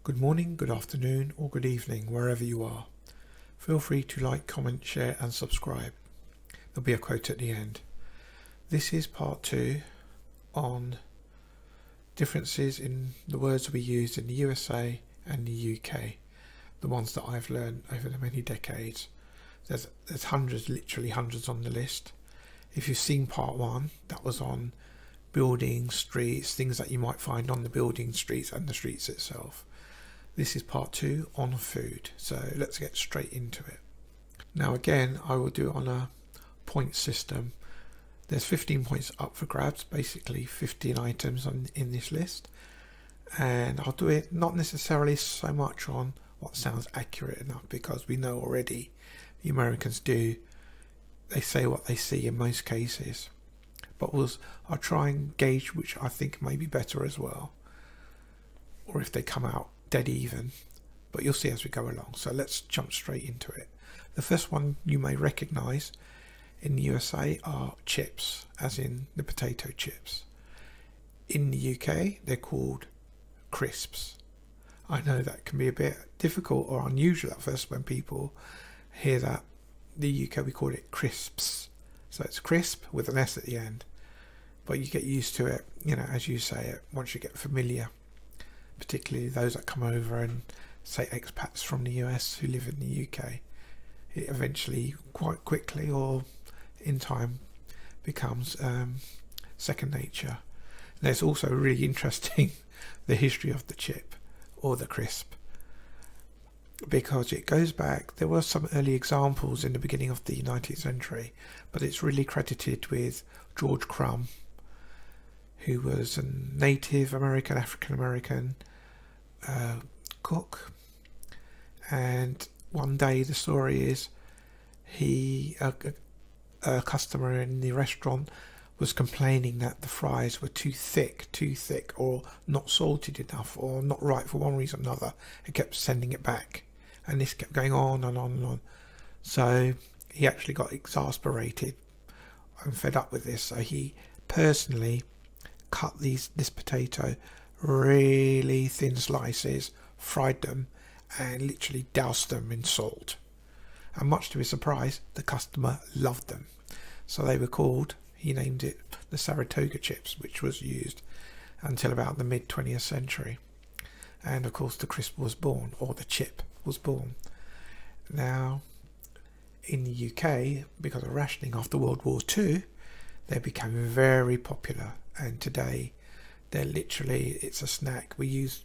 Good morning, good afternoon, or good evening, wherever you are. Feel free to like, comment, share, and subscribe. There'll be a quote at the end. This is part 2 on differences in the words we use in the USA and the UK, the ones that I've learned over the many decades. There's hundreds, literally hundreds on the list. If you've seen part 1, that was on buildings, streets, things that you might find on the building, streets, and the streets itself. This is part 2 on food, so let's get straight into it. Now again, I will do it on a point system. There's 15 points up for grabs, basically 15 items in this list, and I'll do it not necessarily so much on what sounds accurate enough, because we know already the Americans do. They say what they see in most cases, but I'll try and gauge which I think may be better as well, or if they come out dead even, but you'll see as we go along. So let's jump straight into it. The first one you may recognize in the USA are chips, as in the potato chips. In the UK they're called crisps. I know that can be a bit difficult or unusual at first when people hear that. The UK we call it crisps, so it's crisp with an S at the end, but you get used to it, as you say it, once you get familiar, particularly those that come over and say expats from the US who live in the UK. It eventually, quite quickly or in time, becomes second nature. And it's also really interesting the history of the chip or the crisp, because it goes back. There were some early examples in the beginning of the 19th century, but it's really credited with George Crumb, who was a Native American, African American cook. And one day, the story is, a customer in the restaurant was complaining that the fries were too thick, or not salted enough, or not right for one reason or another, and kept sending it back. And this kept going on and on and on. So he actually got exasperated and fed up with this. So he personally cut this potato really thin slices, fried them, and literally doused them in salt. And much to his surprise, the customer loved them. So they were called, he named it, the Saratoga chips, which was used until about the mid 20th century. And of course the crisp was born, or the chip was born. Now in the UK, because of rationing after World War II, they became very popular, and today they're literally, it's a snack. We use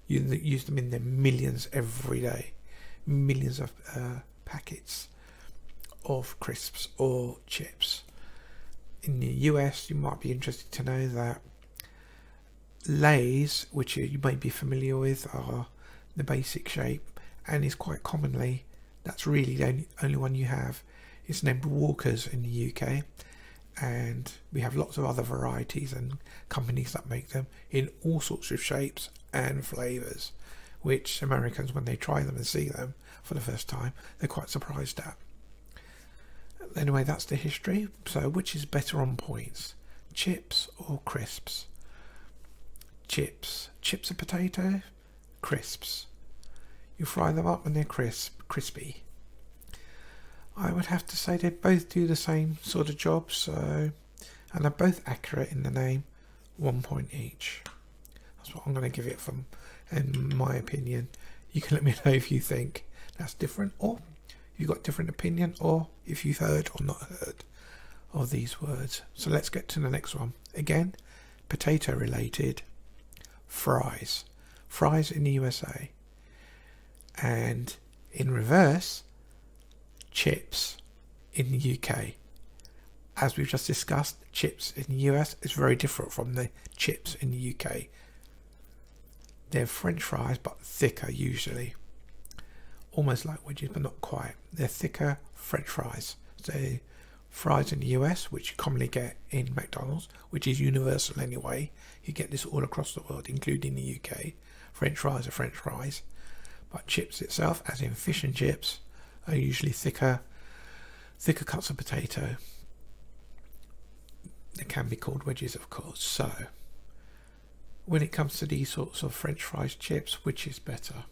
them in their millions every day, millions of packets of crisps or chips. In the US, you might be interested to know that Lay's, which you may be familiar with, are the basic shape, and is quite commonly, that's really the only one you have. It's named Walkers in the UK, and we have lots of other varieties and companies that make them in all sorts of shapes and flavours, which Americans, when they try them and see them for the first time, they're quite surprised at. Anyway, that's the history. So which is better on points, chips or crisps? Chips are potato, crisps, you fry them up and they're crispy. I would have to say they both do the same sort of job, and they're both accurate in the name. 1 point each. That's what I'm going to give it from, in my opinion. You can let me know if you think that's different, or you've got a different opinion, or if you've heard or not heard of these words. So let's get to the next one. Again, potato related. Fries in the USA, and in reverse, chips in the UK. As we've just discussed, chips in the US is very different from the chips in the UK. They're French fries, but thicker usually, almost like wedges, but not quite. They're thicker French fries. So fries in the US, which you commonly get in McDonald's, which is universal anyway. You get this all across the world, including the UK. French fries are French fries. But chips itself, as in fish and chips, are usually thicker cuts of potato. They can be called wedges, of course. So when it comes to these sorts of French fries, chips, which is better?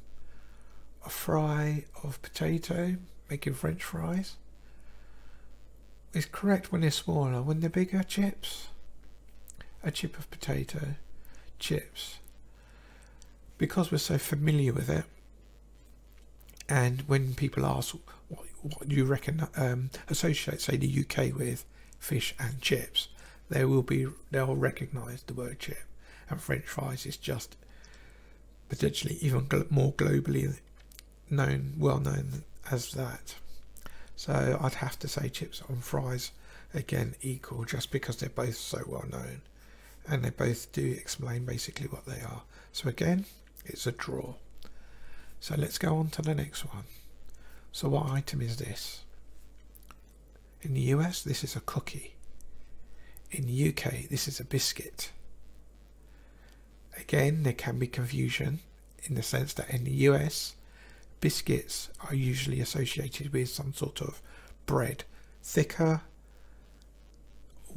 A fry of potato making French fries is correct when they're smaller. When they're bigger, chips, a chip of potato, chips, because we're so familiar with it, and when people ask what do you reckon associate, say, the UK with fish and chips, they'll recognise the word chip, and French fries is just potentially even more globally well known as that. So I'd have to say chips and fries again equal, just because they're both so well known and they both do explain basically what they are. So again, it's a draw. So let's go on to the next one. So what item is this? In the US, this is a cookie. In the UK, this is a biscuit. Again, there can be confusion in the sense that in the US, biscuits are usually associated with some sort of bread, thicker,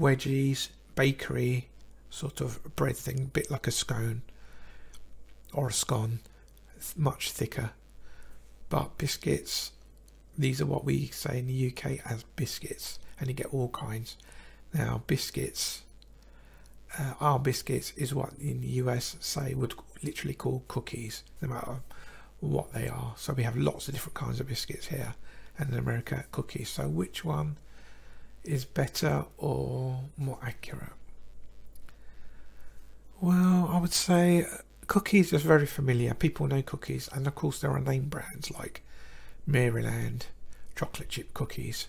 wedgies, bakery sort of bread thing, a bit like a scone or a scone, much thicker. But biscuits, these are what we say in the UK as biscuits, and you get all kinds. Now biscuits, our biscuits is what in the US say would literally call cookies, no matter what they are. So we have lots of different kinds of biscuits here, and in America cookies. So which one is better or more accurate? Well, I would say cookies is very familiar. People know cookies, and of course there are name brands like Maryland chocolate chip cookies,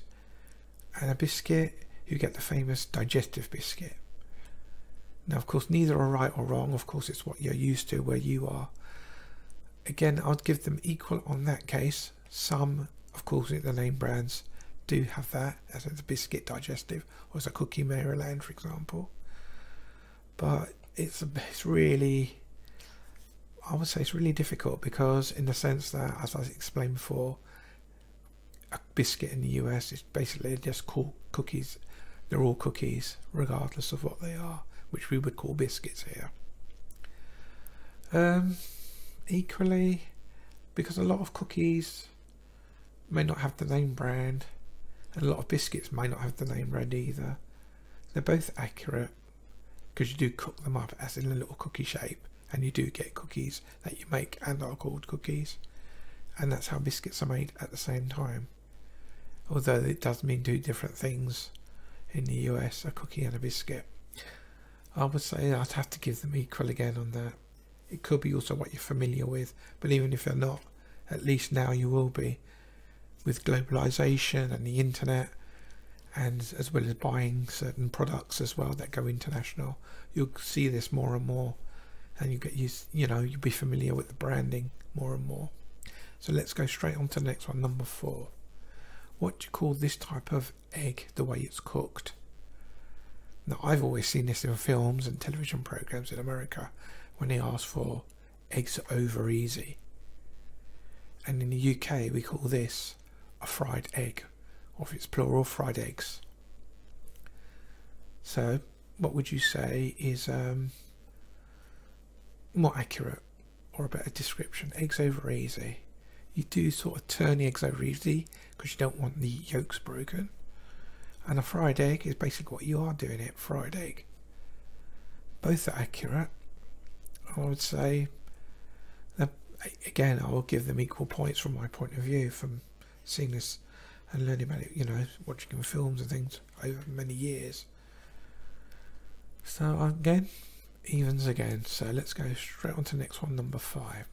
and a biscuit, you get the famous digestive biscuit. Now of course neither are right or wrong, of course it's what you're used to where you are. Again, I'd give them equal on that case. Some, of course, the name brands do have that as a biscuit digestive, or as a cookie Maryland, for example. But it's really, I would say it's really difficult, because in the sense that, as I explained before, a biscuit in the US is basically just called cookies. They're all cookies, regardless of what they are, which we would call biscuits here. Equally, because a lot of cookies may not have the name brand, and a lot of biscuits may not have the name brand either, they're both accurate, because you do cook them up as in a little cookie shape, and you do get cookies that you make and are called cookies, and that's how biscuits are made at the same time. Although it does mean two different things in the US, a cookie and a biscuit. I would say I'd have to give them equal again on that. It could be also what you're familiar with, but even if you're not, at least now you will be, with globalization and the internet, and as well as buying certain products as well that go international. You'll see this more and more, and you get used, you'll be familiar with the branding more and more. So let's go straight on to the next one, number 4. What do you call this type of egg, the way it's cooked? Now I've always seen this in films and television programs in America, when they ask for eggs over easy. And in the UK we call this a fried egg, or if it's plural, fried eggs. So what would you say is more accurate or a better description? Eggs over easy. You do sort of turn the eggs over easy because you don't want the yolks broken. And a fried egg is basically what you are doing it, fried egg. Both are accurate. I would say that, again, I will give them equal points from my point of view, from seeing this and learning about it, watching films and things over many years. So again, evens again. So let's go straight on to the next one, number 5.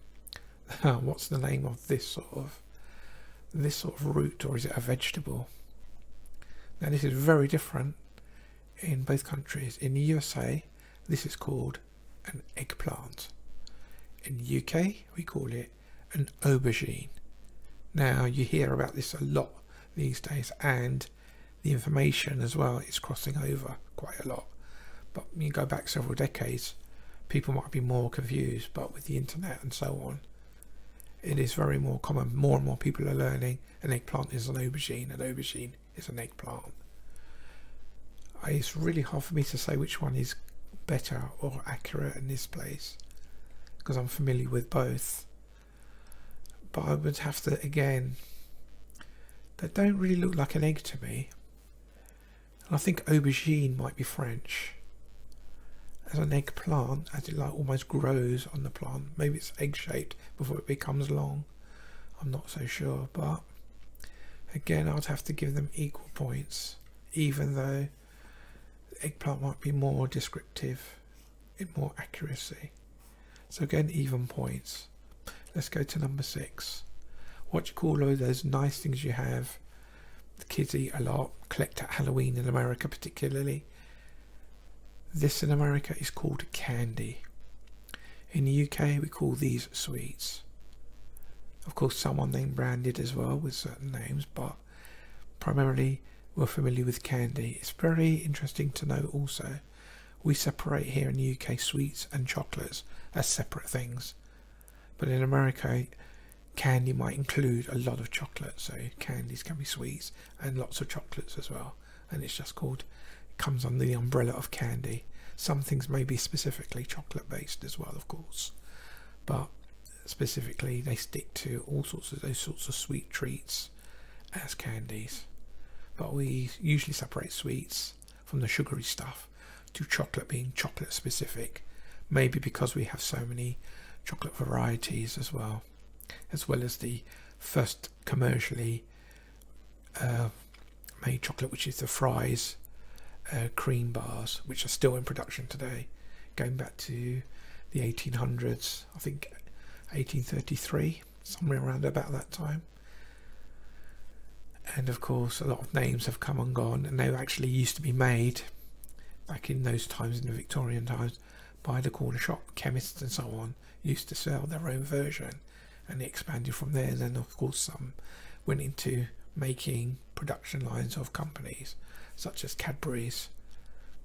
What's the name of this sort of root, or is it a vegetable? Now this is very different in both countries. In the USA, this is called an eggplant. In the UK, we call it an aubergine. Now you hear about this a lot these days, and the information as well is crossing over quite a lot. But when you go back several decades, people might be more confused, but with the internet and so on, it is very more common. More and more people are learning an eggplant is an aubergine is an eggplant. It's really hard for me to say which one is better or accurate in this place because I'm familiar with both. But I would have to, again, they don't really look like an egg to me. And I think aubergine might be French. As an eggplant, as it like almost grows on the plant. Maybe it's egg shaped before it becomes long. I'm not so sure, but again, I'd have to give them equal points, even though the eggplant might be more descriptive in more accuracy. So again, even points. Let's go to number 6. What do you call all those nice things you have? The kids eat a lot, collect at Halloween in America particularly. This in America is called candy. In the UK we call these sweets. Of course some are name branded as well with certain names, but primarily we're familiar with candy. It's very interesting to know also we separate here in the UK sweets and chocolates as separate things. But in America, candy might include a lot of chocolate, so candies can be sweets and lots of chocolates as well. And it's just called, it comes under the umbrella of candy. Some things may be specifically chocolate based as well, of course, but specifically they stick to all sorts of those sorts of sweet treats as candies. But we usually separate sweets from the sugary stuff to chocolate being chocolate specific, maybe because we have so many chocolate varieties as well as the first commercially made chocolate, which is the Fry's cream bars, which are still in production today, going back to the 1800s, I think 1833, somewhere around about that time. And of course a lot of names have come and gone, and they actually used to be made back in those times, in the Victorian times, by the corner shop chemists and so on used to sell their own version, and it expanded from there. And then of course some went into making production lines of companies such as Cadbury's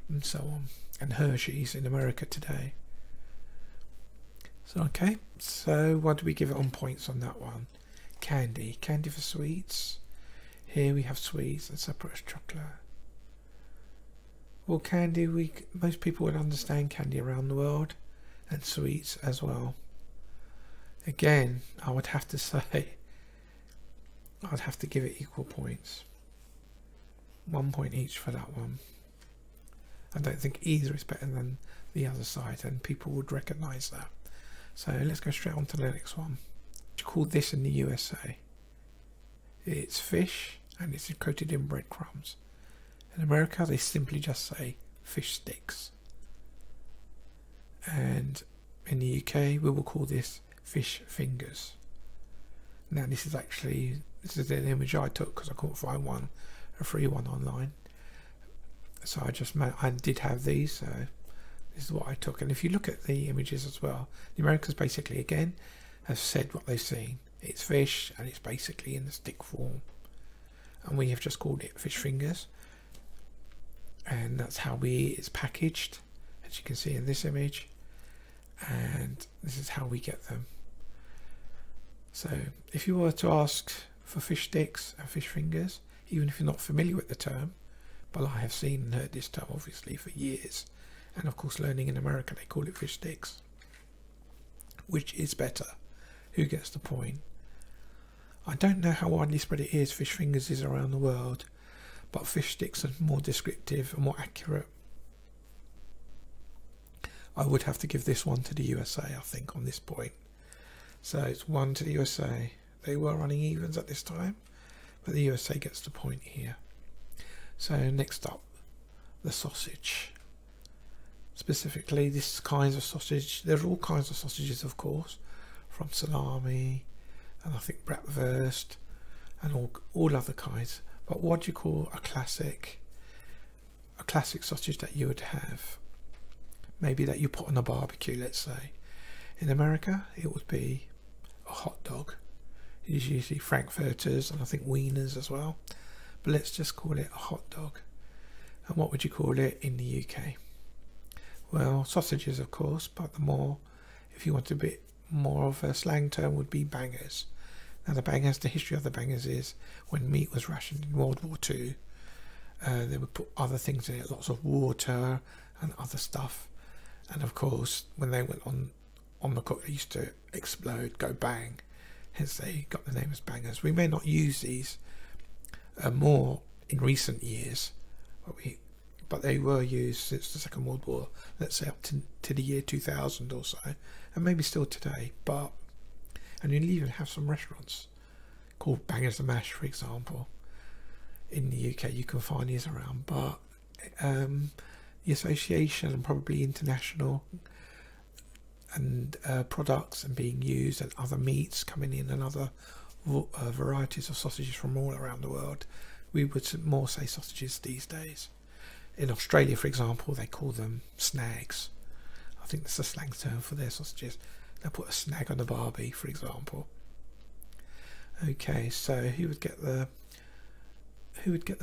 and so on, and Hershey's in America today. So okay, so what do we give it on points on that one? Candy for sweets. Here we have sweets and separate as chocolate. Well, candy, most people would understand candy around the world, and sweets as well. Again, I would have to say, I'd have to give it equal points. 1 point each for that one. I don't think either is better than the other side, and people would recognise that. So let's go straight on to the next one. What do you call this in the USA? It's fish, and it's coated in breadcrumbs. In America, they simply just say fish sticks. And in the UK, we will call this fish fingers. Now, this is an image I took because I couldn't find a free one online. So I did have these, so this is what I took. And if you look at the images as well, the Americans basically, again, have said what they've seen. It's fish, and it's basically in the stick form. And we have just called it fish fingers. And that's how it's packaged, as you can see in this image. And this is how we get them. So if you were to ask for fish sticks and fish fingers, even if you're not familiar with the term, but I have seen and heard this term obviously for years, and of course learning in America they call it fish sticks. Which is better? Who gets the point? I don't know how widely spread it is, fish fingers is around the world, but fish sticks are more descriptive and more accurate. I would have to give this one to the USA, I think, on this point. So it's 1 to the USA. They were running evens at this time, but the USA gets the point here. So next up, the sausage. Specifically, this kinds of sausage. There are all kinds of sausages, of course, from salami, and I think bratwurst, and all other kinds. But what do you call a classic sausage that you would have? Maybe that you put on a barbecue, let's say. In America, it would be a hot dog. It is usually frankfurters and I think wieners as well. But let's just call it a hot dog. And what would you call it in the UK? Well, sausages, of course, but if you want a bit more of a slang term, would be bangers. Now, the history of the bangers is when meat was rationed in World War II, they would put other things in it, lots of water and other stuff. And of course, when they went on the cook, they used to explode, go bang. Hence they got the name as bangers. We may not use these more in recent years, but they were used since the Second World War, let's say up to the year 2000 or so, and maybe still today. And you'll even have some restaurants called Bangers and Mash, for example. In the UK you can find these around, but the association and probably international and products and being used, and other meats coming in, and other varieties of sausages from all around the world, we would more say sausages these days. In Australia, for example, they call them snags. I think that's a slang term for their sausages. They'll put a snag on a barbie, for example. Okay, so who would get the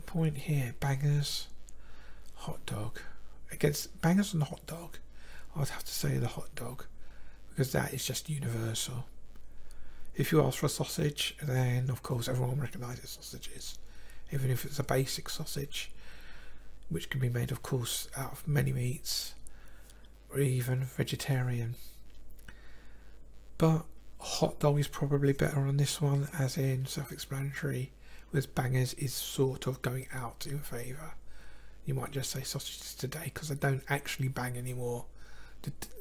point here? Bangers, hot dog. Against bangers and hot dog, I'd have to say the hot dog, because that is just universal. If you ask for a sausage, then of course everyone recognises sausages, even if it's a basic sausage, which can be made, of course, out of many meats, or even vegetarian. But hot dog is probably better on this one, as in self-explanatory, with bangers is sort of going out in favour. You might just say sausages today, because they don't actually bang anymore.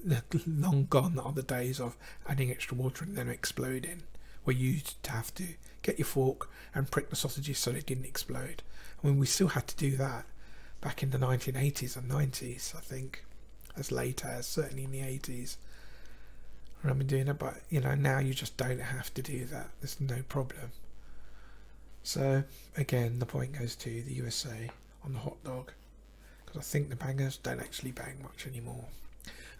The long gone are the days of adding extra water and then exploding, where you used to have to get your fork and prick the sausages so they didn't explode. I mean, we still had to do that back in the 1980s and 90s, I think, as late as certainly in the 80s. I remember doing it, but now you just don't have to do that. There's no problem. So again, the point goes to the USA on the hot dog, because I think the bangers don't actually bang much anymore.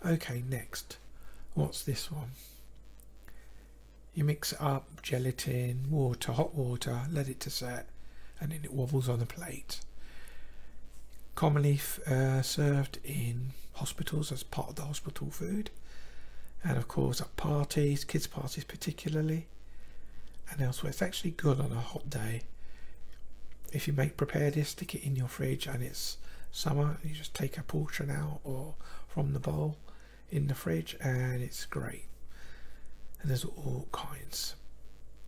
Okay, next, what's this one? You mix it up, gelatin, water, hot water, let it to set, and then it wobbles on the plate. Commonly served in hospitals as part of the hospital food, and of course at parties, kids' parties particularly, and elsewhere. It's actually good on a hot day. If you prepare this, stick it in your fridge, and it's summer, you just take a portion out or from the bowl in the fridge, and it's great. And there's all kinds.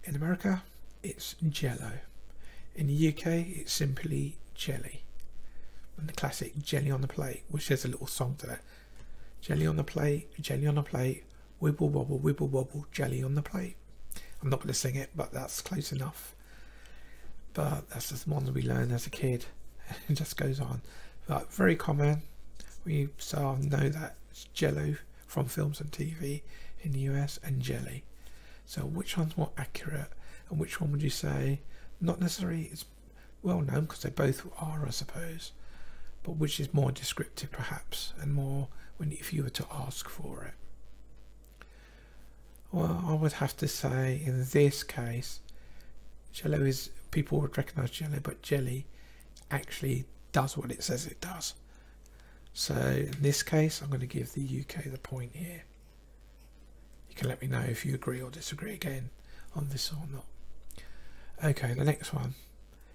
In America, it's JellO. In the UK, it's simply jelly. And the classic jelly on the plate, which there's a little song to that. Jelly on the plate, wibble wobble, jelly on the plate. I'm not going to sing it, but that's close enough. But that's just one that we learned as a kid. It just goes on. But very common. We know that it's JellO from films and TV in the US, and jelly. So which one's more accurate, and which one would you say not necessarily is well known, because they both are, I suppose, but which is more descriptive perhaps, and more if you were to ask for it? Well, I would have to say in this case, JellO is, people would recognise JellO, but jelly actually does what it says it does. So in this case, I'm going to give the UK the point here. You can let me know if you agree or disagree again on this or not. Okay, the next one.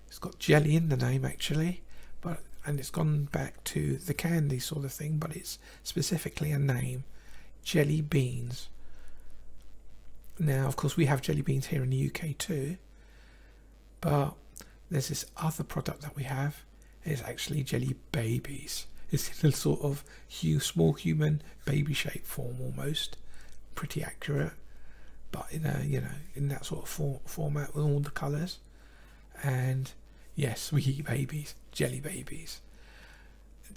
It's got jelly in the name actually, and it's gone back to the candy sort of thing, but it's specifically a name, jelly beans. Now, of course, we have jelly beans here in the UK too, but there's this other product that we have. It's actually jelly babies. It's in a sort of small human baby shape form almost. Pretty accurate, but in that sort of format with all the colours. And yes, we eat babies, jelly babies.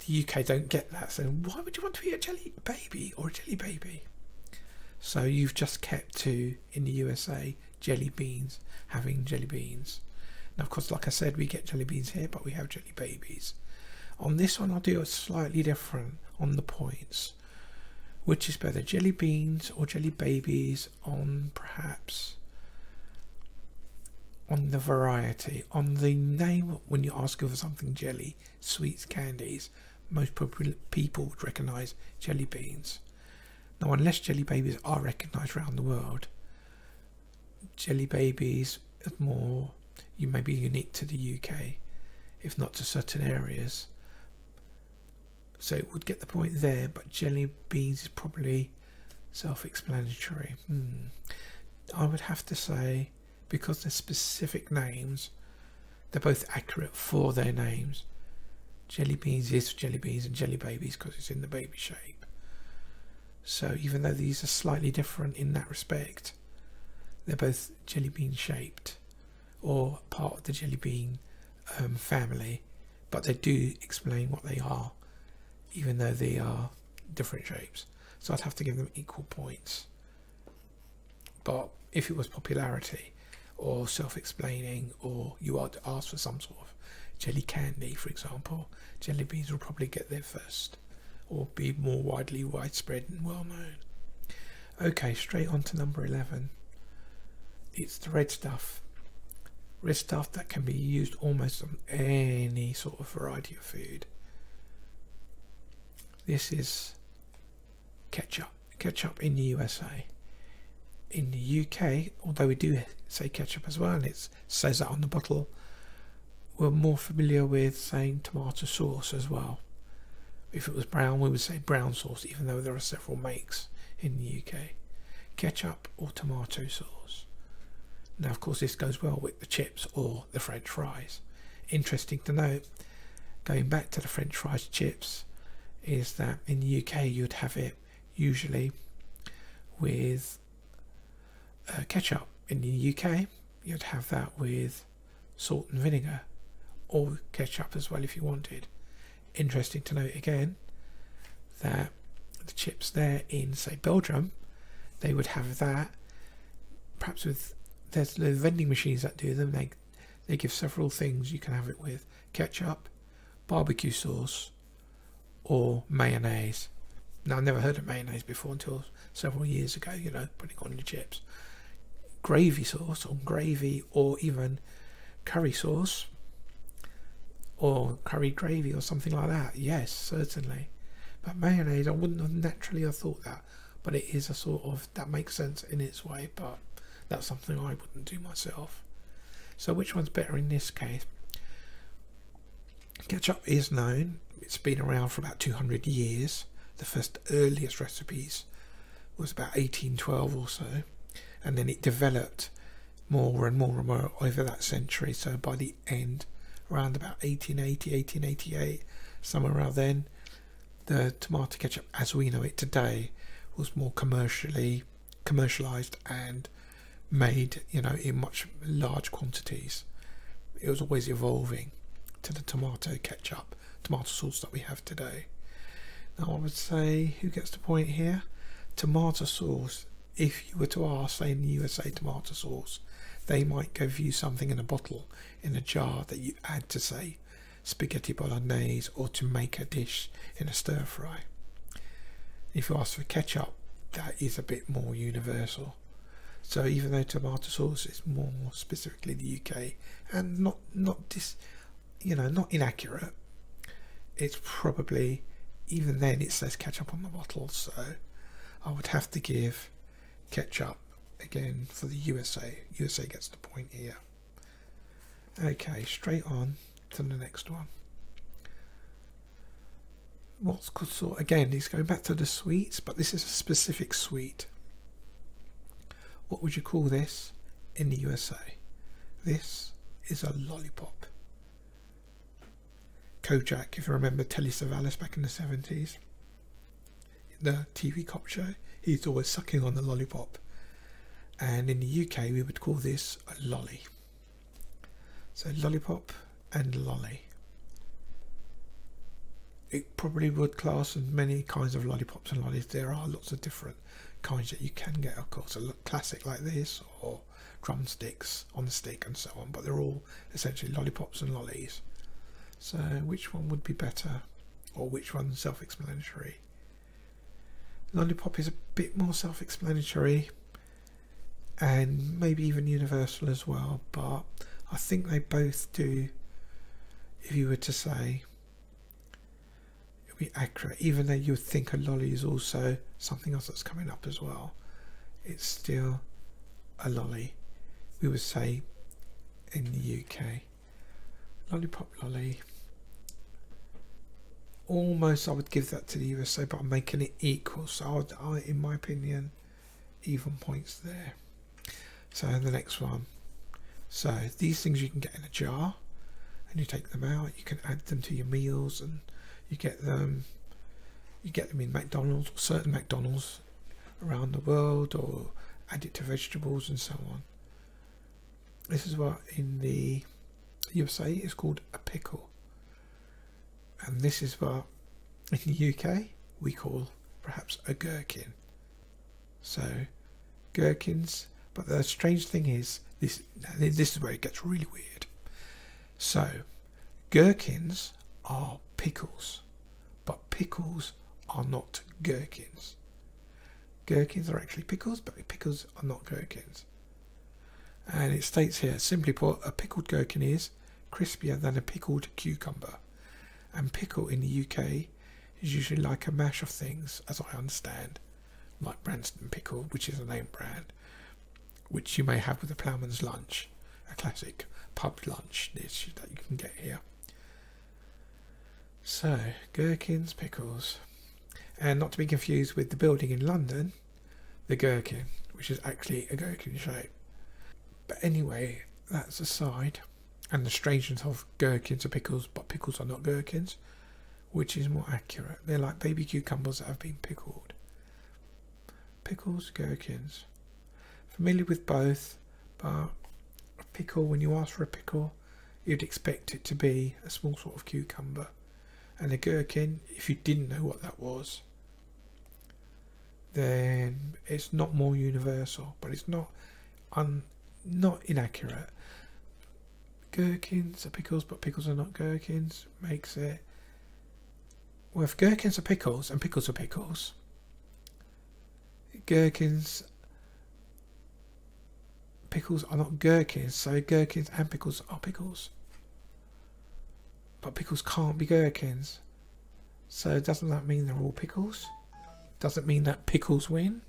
The UK don't get that, so why would you want to eat a jelly baby or a jelly baby? So you've just kept to, in the USA, jelly beans, having jelly beans. Now of course, like I said, we get jelly beans here, but we have jelly babies. On this one I'll do it slightly different on the points. Which is better, jelly beans or jelly babies, on perhaps on the variety, on the name. When you ask for something jelly, sweets, candies, most people would recognise jelly beans. Now, unless jelly babies are recognised around the world, jelly babies is more, you may be unique to the UK, if not to certain areas. So it would get the point there, but jelly beans is probably self-explanatory. I would have to say, because they're specific names, they're both accurate for their names. Jelly beans is jelly beans and jelly babies because it's in the baby shape. So even though these are slightly different in that respect, they're both jelly bean shaped or part of the jelly bean family, but they do explain what they are, even though they are different shapes. So I'd have to give them equal points. But if it was popularity or self-explaining, or you are to ask for some sort of jelly candy, for example, jelly beans will probably get there first, or be more widespread and well known. Okay, straight on to number 11. It's the red stuff. Red stuff that can be used almost on any sort of variety of food. This is ketchup. Ketchup in the USA. In the UK, although we do say ketchup as well, and it says that on the bottle, we're more familiar with saying tomato sauce as well. If it was brown, we would say brown sauce, even though there are several makes in the UK. Ketchup or tomato sauce. Now, of course, this goes well with the chips or the French fries. Interesting to note, going back to the French fries chips, is that in the UK you'd have it usually with ketchup. In the UK you'd have that with salt and vinegar, or ketchup as well if you wanted. Interesting to note again that the chips there in, say, Belgium, they would have that perhaps with, there's the vending machines that do them, they give several things you can have it with: ketchup, barbecue sauce, or mayonnaise. Now, I've never heard of mayonnaise before until several years ago, putting on your chips. Gravy sauce, or gravy, or even curry sauce, or curry gravy, or something like that. Yes, certainly. But mayonnaise, I wouldn't have naturally have thought that, but it is a sort of, that makes sense in its way, but that's something I wouldn't do myself. So which one's better in this case? Ketchup is known. It's been around for about 200 years. The first earliest recipes was about 1812 or so, and then it developed more and more and more over that century. So by the end, around about 1880, 1888, somewhere around then, the tomato ketchup as we know it today was more commercialized and made, in much large quantities. It was always evolving to the tomato ketchup, tomato sauce that we have today. Now, I would say, who gets the point here? Tomato sauce. If you were to ask, say in the USA, tomato sauce, they might give you something in a bottle, in a jar, that you add to, say, spaghetti bolognese, or to make a dish in a stir fry. If you ask for ketchup, that is a bit more universal. So even though tomato sauce is more specifically the UK, and not inaccurate, it's probably, even then it says ketchup on the bottle, so I would have to give ketchup again for the USA. USA gets the point here. Okay, straight on to the next one. What's called sort, again, it's going back to the sweets, but this is a specific sweet. What would you call this in the USA? This is a lollipop. Kojak, if you remember Telly Savalas back in the 70s, the TV cop show, he's always sucking on the lollipop. And in the UK we would call this a lolly. So lollipop and lolly. It probably would class as many kinds of lollipops and lollies. There are lots of different kinds that you can get, of course, a classic like this, or drumsticks on the stick and so on, but they're all essentially lollipops and lollies. So which one would be better, or which one's self-explanatory? Lollipop is a bit more self-explanatory and maybe even universal as well, but I think they both do, if you were to say, it would be accurate. Even though you would think a lolly is also something else that's coming up as well, it's still a lolly, we would say in the UK. Lollipop, lolly. almost I would give that to the USA, but I'm making it equal. So in my opinion, even points there. So the next one. So these things you can get in a jar, and you take them out. You can add them to your meals, and you get them in McDonald's or certain McDonald's around the world, or add it to vegetables and so on. This is what in the USA is called a pickle, and this is what in the UK we call perhaps a gherkin. So gherkins, but the strange thing is this is where it gets really weird. So gherkins are pickles, but pickles are not gherkins. Gherkins are actually pickles, but pickles are not gherkins. And it states here, simply put, a pickled gherkin is crispier than a pickled cucumber. And pickle in the UK is usually like a mash of things, as I understand, like Branston Pickle, which is a name brand, which you may have with a ploughman's lunch, a classic pub lunch dish that you can get here. So, gherkins, pickles. And not to be confused with the building in London, the Gherkin, which is actually a gherkin shape. But anyway, that's aside. And the strangeness of gherkins are pickles, but pickles are not gherkins, which is more accurate. They're like baby cucumbers that have been pickled. Pickles, gherkins. Familiar with both, but a pickle, when you ask for a pickle, you'd expect it to be a small sort of cucumber. And a gherkin, if you didn't know what that was, then it's not more universal, but it's not inaccurate. Gherkins are pickles, but pickles are not gherkins, makes it... Well, if gherkins are pickles and pickles are pickles, pickles are not gherkins, so gherkins and pickles are pickles. But pickles can't be gherkins. So doesn't that mean they're all pickles? Doesn't mean that pickles win?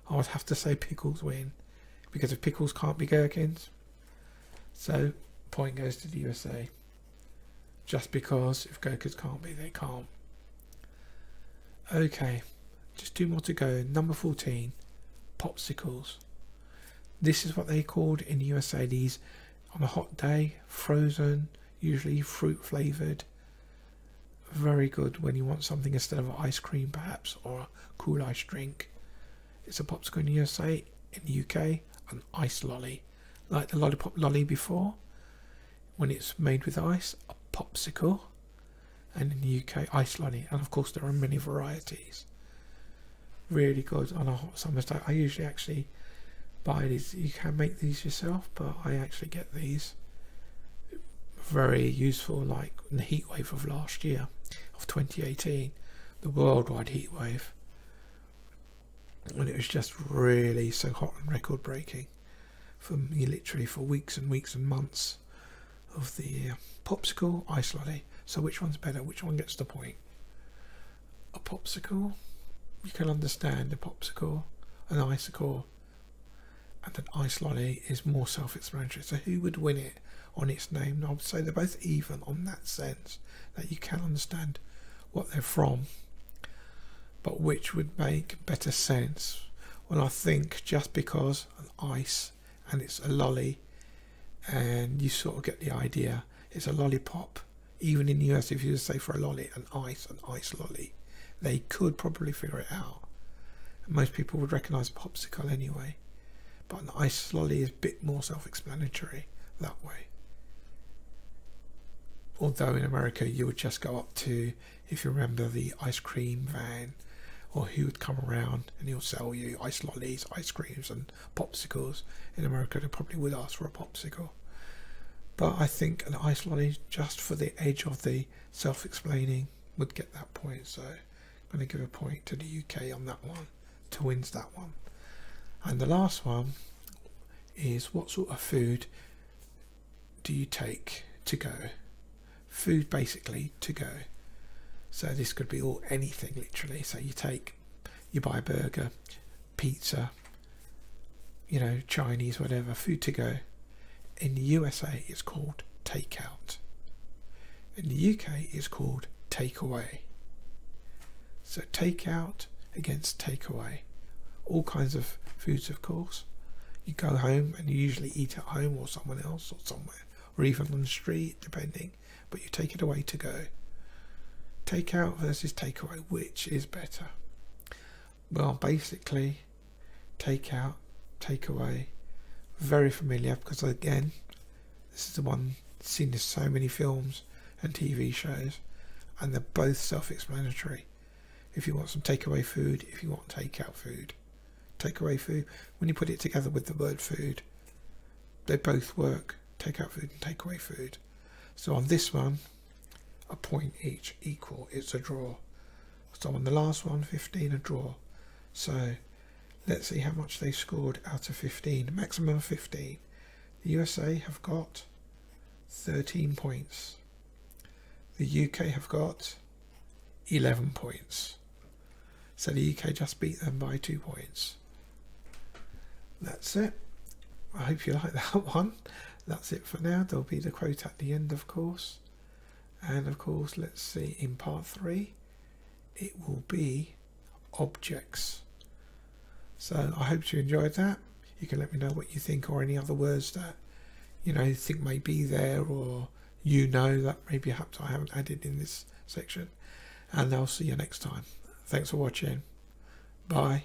I would have to say pickles win, because if pickles can't be gherkins, so point goes to the USA. Just because if gherkins can't be, they can't. Okay, just 2 more to go. Number 14, Popsicles. This is what they called in the USA. These on a hot day, frozen, usually fruit flavoured. Very good when you want something instead of ice cream perhaps, or a cool ice drink. It's a popsicle in the USA. In the UK, an ice lolly, like the Lollipop lolly before. When it's made with ice, a popsicle. And in the UK, ice lolly. And of course there are many varieties. Really good on a hot summer's day. I usually actually buy these. You can make these yourself, but I actually get these. Very useful, like in the heat wave of last year, of 2018, the worldwide heat wave, when it was just really so hot and record breaking for me, literally for weeks and weeks and months of the popsicle, ice lolly. So which one's better? Which one gets the point? A popsicle, you can understand a popsicle, an icicle, and an ice lolly is more self-explanatory. So who would win it on its name? I would say they're both even on that sense, that you can understand what they're from. But which would make better sense? Well, I think just because an ice and it's a lolly, and you sort of get the idea, it's a lollipop. Even in the US, if you say for a lolly, an ice lolly, they could probably figure it out. Most people would recognise a popsicle anyway, but an ice lolly is a bit more self-explanatory that way. Although in America you would just go up to, if you remember, the ice cream van, or he would come around and he'll sell you ice lollies, ice creams and popsicles. In America they probably would ask for a popsicle. But I think an ice lolly, just for the edge of the self-explaining, would get that point. So I'm going to give a point to the UK on that one, to wins that one. And the last one is, what sort of food do you take to go? Food basically to go. So this could be all anything literally. So you buy a burger, pizza, Chinese, whatever, food to go. In the USA it's called takeout. In the UK it's called takeaway. So take-out against takeaway. All kinds of foods, of course. You go home and you usually eat at home or someone else or somewhere, or even on the street, depending, but you take it away to go. Take-out versus takeaway, which is better? Well, basically, take-out, takeaway, very familiar, because again, this is the one seen in so many films and TV shows, and they're both self-explanatory. If you want some takeaway food, if you want takeout food. Takeaway food, when you put it together with the word food, they both work, takeout food and takeaway food. So on this one, a point each, equal, it's a draw. So on the last one, 15, a draw. So let's see how much they scored out of 15, maximum of 15. The USA have got 13 points. The UK have got 11 points. So the UK just beat them by 2 points. That's it. I hope you like that one. That's it for now. There'll be the quote at the end, of course. And of course, let's see, in part 3, it will be objects. So I hope you enjoyed that. You can let me know what you think, or any other words that you think may be there, or that maybe perhaps I haven't added in this section. And I'll see you next time. Thanks for watching. Bye.